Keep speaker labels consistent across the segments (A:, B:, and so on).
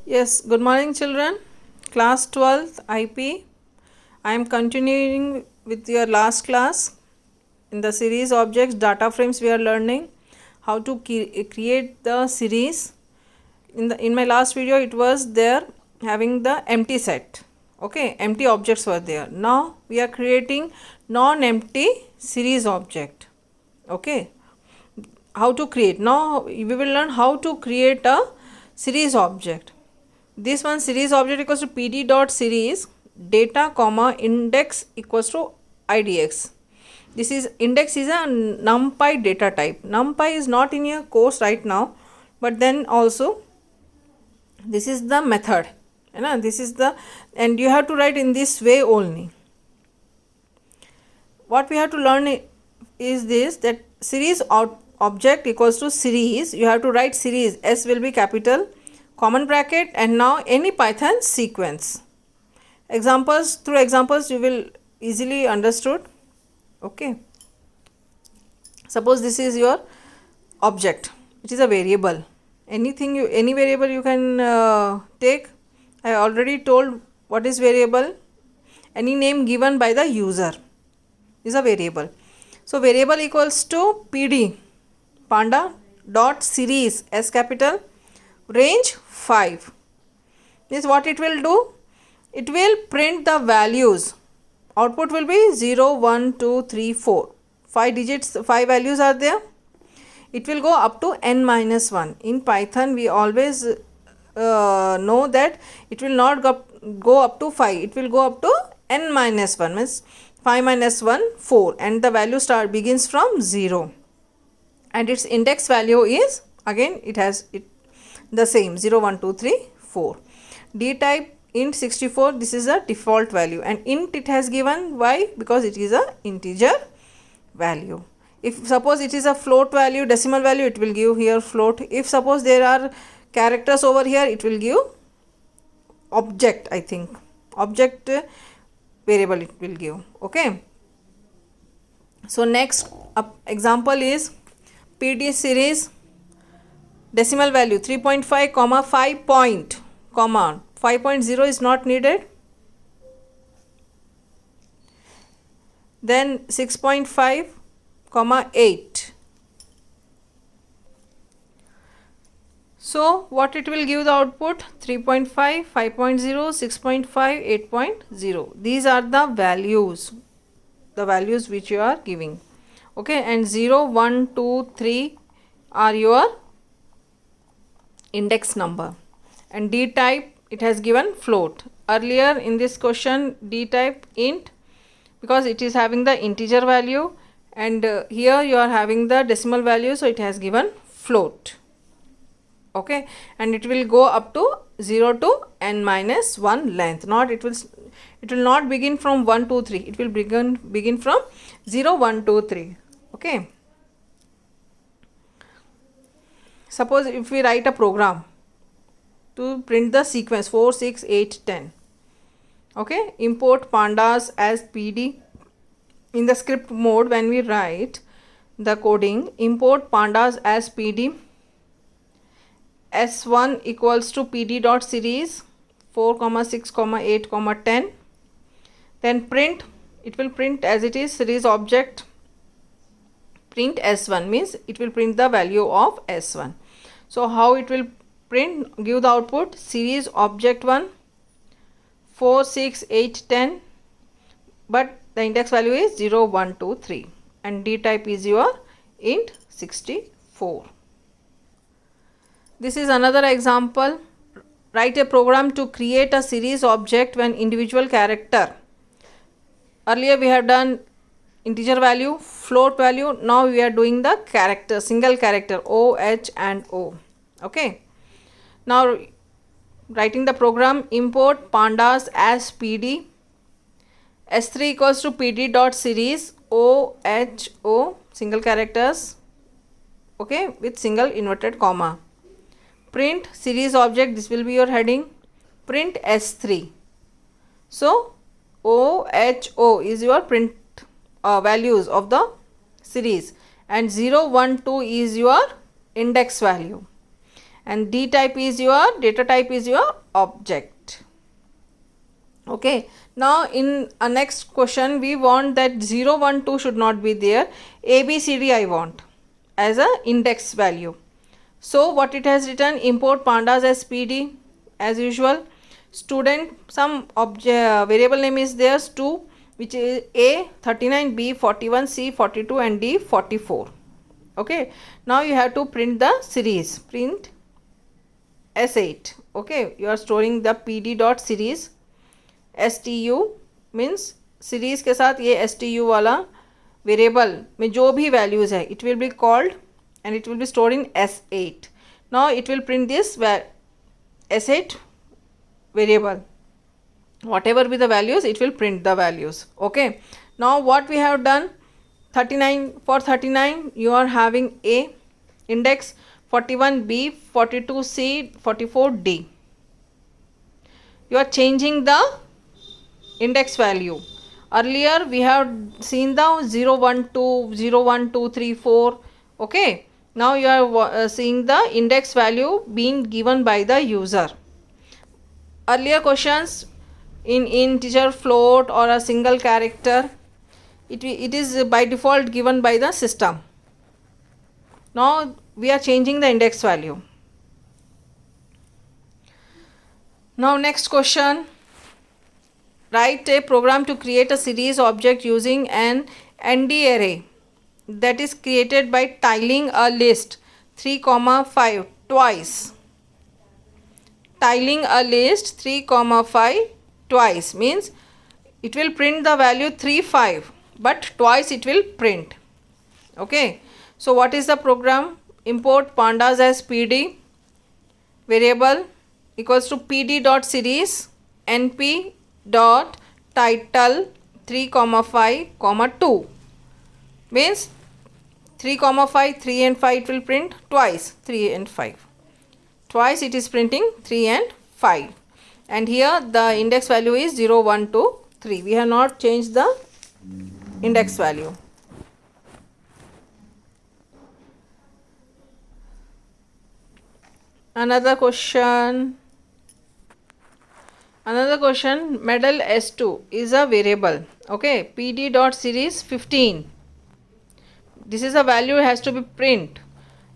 A: Yes, good morning, children. Class 12th IP. I am continuing with your last class. In the series objects data frames, we are learning how to create the series. In my last video, it was there having the empty set. Okay, empty objects were there. Now we are creating non-empty series object. Okay, how to create? Now we will learn how to create a series object. This one series object equals to pd dot series data comma index equals to idx. This is index is a numpy data type. Numpy is not in your course right now, but then also this is the method. This is the, and you have to write in this way only. What we have to learn is this, that series object equals to series. You have to write series. S will be capital, common bracket, and now any Python sequence. Examples, through examples you will easily understood. Okay, suppose this is your object, it is a variable. Anything you, any variable you can take. I already told what is variable. Any name given by the user is a variable. So variable equals to pd panda dot series, S capital, range 5. This what it will do, it will print the values. Output will be 0 1 2 3 4, 5 digits, 5 values are there. It will go up to n minus 1. In Python we always know that it will not go up to 5, it will go up to n minus 1, means 5 minus 1 4, and the value begins from 0, and its index value is again it has the same 0 1 2 3 4. D type int 64, this is a default value, and int it has given. Why? Because it is a integer value. If suppose it is a float value, decimal value, it will give here float. If suppose there are characters over here, it will give object, I think object variable it will give. Okay, so next example is pd series decimal value 3.5 comma 5 point comma 5.0 is not needed. Then 6.5 comma 8. So what it will give the output? 3.5, 5.0, 6.5, 8.0. These are the values which you are giving. Okay, and 0 1 2 3 are your index number, and d type it has given float. Earlier in this question d type int, because it is having the integer value, and here you are having the decimal value, so it has given float. Okay, and it will go up to 0 to n minus 1 length. It will not begin from 1 2 3, it will begin from 0 1 2 3. Okay, suppose if we write a program to print the sequence 4 6 8 10. Okay, import pandas as pd. In the script mode, when we write the coding, import pandas as pd, s1 equals to pd dot series 4 comma 6 comma 8 comma 10. Then print, it will print as it is series object, print s1, means it will print the value of s1. So how it will print? Give the output series object 1 4 6 8 10, but the index value is 0 1 2 3, and d type is your int 64. This is another example. Write a program to create a series object when individual character. Earlier we have done integer value, float value. Now we are doing the character, single character, O, H and O. Okay, now writing the program, import pandas as pd, s3 equals to pd dot series O, H, O, single characters, okay, with single inverted comma. Print series object, this will be your heading, print s3. So O, H, O is your print values of the series, and 0 1 2 is your index value, and D type is your data type is your object. Okay, now in a next question we want that 0 1 2 should not be there, ABCD I want as a index value. So what it has written, import pandas as PD as usual. Student, some variable name is there, stu, which is A 39, B 41, C 42 and D 44. Okay, now you have to print the series, print S8. Okay, you are storing the PD dot series. STU means series के साथ ये STU वाला variable में जो भी values है it will be called and it will be stored in S8. Now it will print this S8 variable. Whatever be the values, it will print the values. Okay. Now what we have done, 39, for 39 you are having A index, 41 B, 42 C, 44 D. You are changing the index value. Earlier we have seen the 0 1 2, 0 1 2 3 4. Okay, now you are seeing the index value being given by the user. Earlier questions in integer, float or a single character, it is by default given by the system. Now we are changing the index value. Now next question, write a program to create a series object using an ND array that is created by tiling a list 3, 5 twice. Tiling a list 3, 5 twice means it will print the value 3, 5, but twice it will print. Okay, so what is the program? Import pandas as PD variable equals to PD dot series np dot title 3, 5, 2 means 3, 5, 3 and 5 it will print twice, 3 and 5. Twice it is printing 3 and 5. And here the index value is 0, 1, 2, 3. We have not changed the index value. Another question, medal S2 is a variable. Okay, PD dot series 15. This is a value has to be print.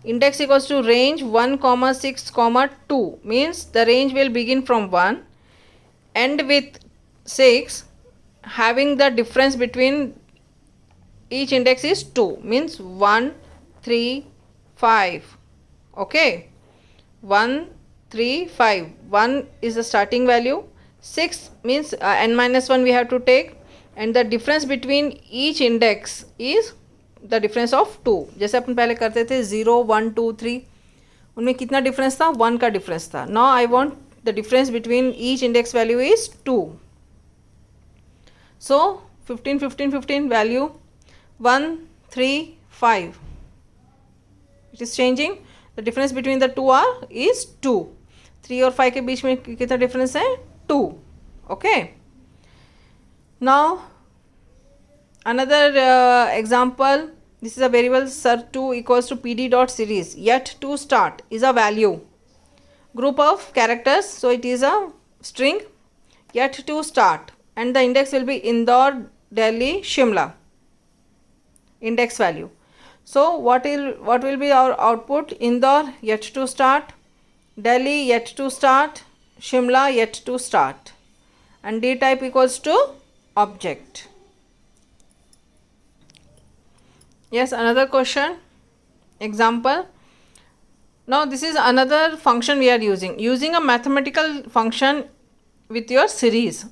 A: Index equals to range 1, 6, 2 means the range will begin from 1, end with 6, having the difference between each index is 2 means 1, 3, 5. Okay, 1, 3, 5. 1 is the starting value, 6 means n minus 1 we have to take, and the difference between each index is the difference of 2. जैसे अपन पहले करते थे 0, 1, 2, 3, उनमें कितना difference था? 1 का difference था. Now I want the difference between each index value is 2. So 15, 15, 15 value 1, 3, 5. It is changing. The difference between the two is 2. 3 और 5 के बीच में कितना डिफरेंस है? 2. Okay. Now another example, this is a variable sur2 equals to pd dot series yet to start is a value group of characters, so it is a string yet to start, and the index will be Indore, Delhi, Shimla index value. So what will be our output? Indore yet to start, Delhi yet to start, Shimla yet to start, and D type equals to object. Yes, another question, example. Now this is another function we are using a mathematical function with your series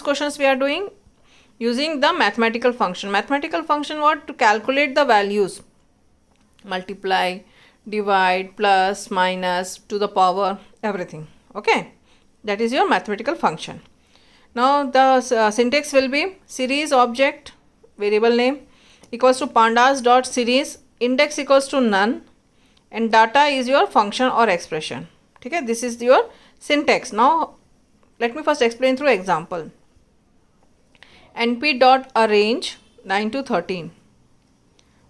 A: questions we are doing using the mathematical function. Mathematical function what? To calculate the values, multiply, divide, plus, minus, to the power, everything. Okay, that is your mathematical function. Now the syntax will be series object variable name equals to pandas dot series, index equals to none, and data is your function or expression. Okay, this is your syntax. Now let me first explain through example. np dot arrange 9 to 13.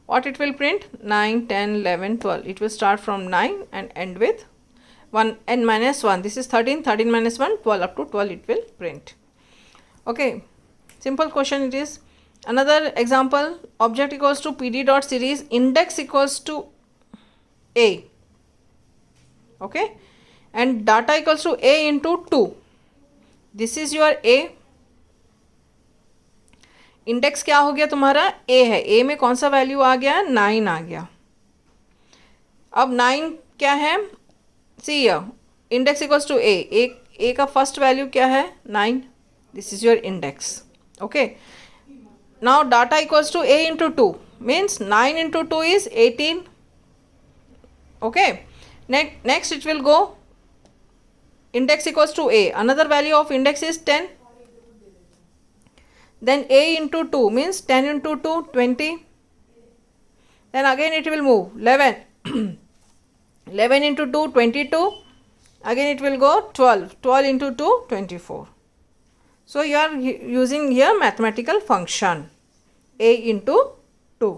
A: What it will print? 9, 10, 11, 12. It will start from 9 and end with 1 n minus 1. This is 13. 13 minus 1, 12. Up to 12 it will print. Okay, simple question it is. Another example, object equals to pd dot series, index equals to a. Okay, and data equals to a into 2. This is your a. Index क्या हो गया तुम्हारा? ए है. ए में कौन सा value आ गया? 9 आ गया. अब 9 क्या है? C index equals to A. A का फर्स्ट वैल्यू क्या है? 9. This is your index. Okay, now data equals to A into 2 means 9 into 2 is 18. Okay, next it will go index equals to a. Another value of index is 10. Then a into 2 means 10 into 2, 20. Then again it will move 11. 11 into 2, 22. Again it will go 12. 12 into 2, 24. So you are using here mathematical function a into 2.